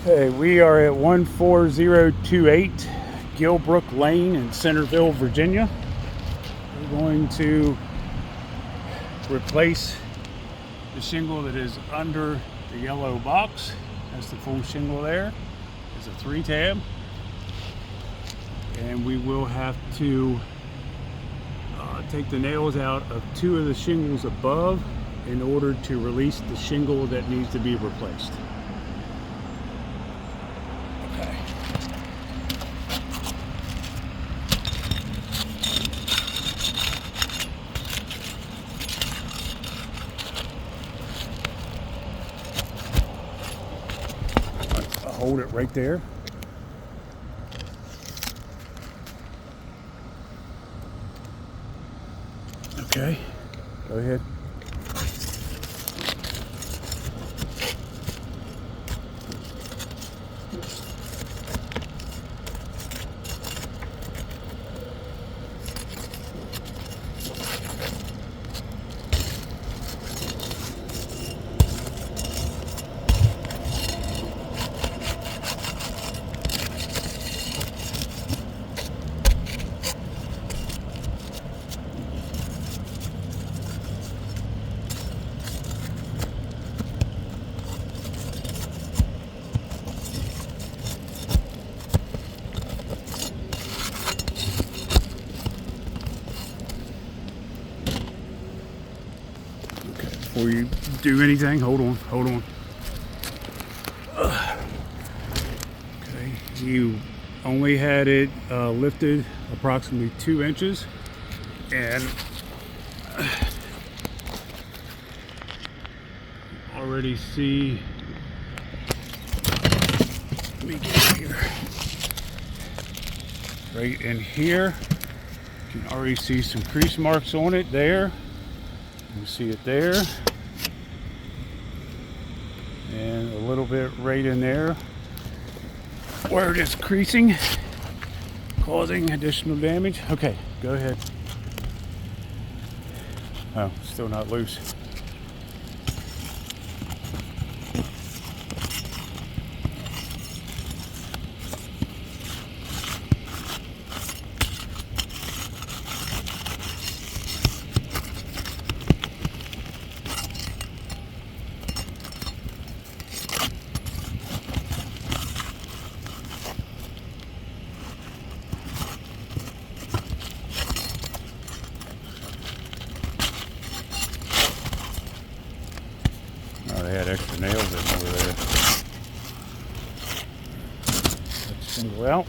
Hey, we are at 14028 Gilbrook Lane in Centreville, Virginia. We're going to replace the shingle that is under the yellow box. That's the full shingle there. It's a 3-tab. And we will have to take the nails out of 2 of the shingles above in order to release the shingle that needs to be replaced. Hold it right there. Okay, go ahead. Before you do anything, hold on. Okay, you only had it lifted approximately 2 inches, and already see, let me get here, right in here, you can already see some crease marks on it there. You see it there, and a little bit right in there where it is creasing, causing additional damage. Okay, go ahead. Oh, still not loose. Oh, they had extra nails in over there. Let's single out.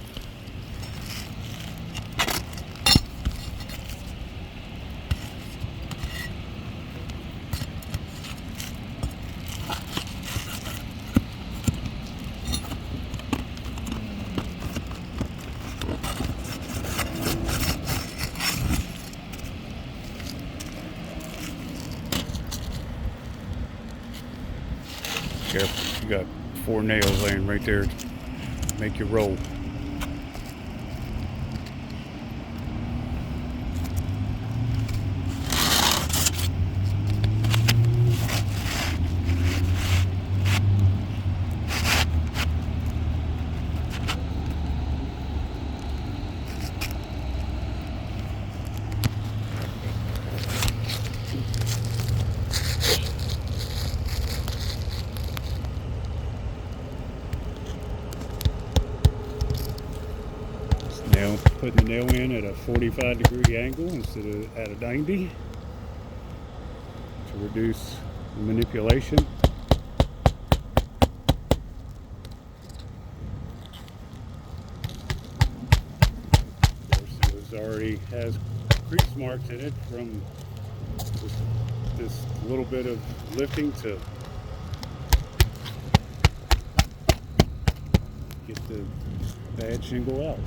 Careful, you got 4 nails laying right there to make you roll. Putting the nail in at a 45-degree angle instead of at a 90 to reduce the manipulation. Of course, it already has crease marks in it from this little bit of lifting to get the bad shingle out.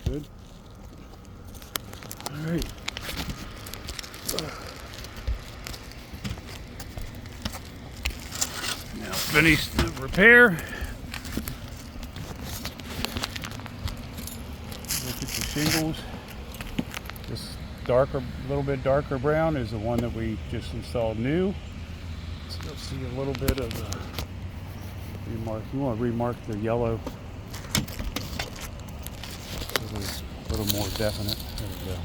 Good. All right. Now finish the repair. Look at the shingles. This darker, little bit darker brown is the one that we just installed new. Still see a little bit of remark. You want to remark the yellow so it's a little more definite. There we go.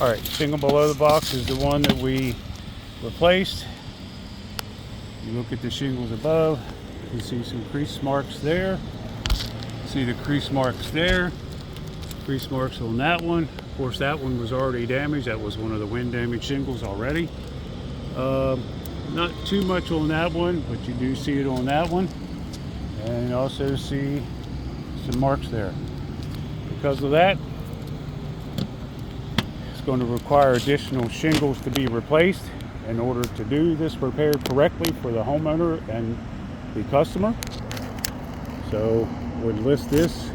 All right, shingle below the box is the one that we replaced. You look at the shingles above, you can see some crease marks there. See the crease marks there. Crease marks on that one. Of course, that one was already damaged. That was one of the wind damaged shingles already. Not too much on that one, but you do see it on that one. And you also see some marks there. Because of that, it's going to require additional shingles to be replaced in order to do this repair correctly for the homeowner and the customer. So we'll list this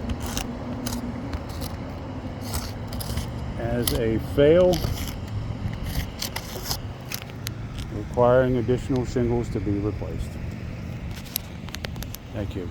as a fail, requiring additional shingles to be replaced. Thank you.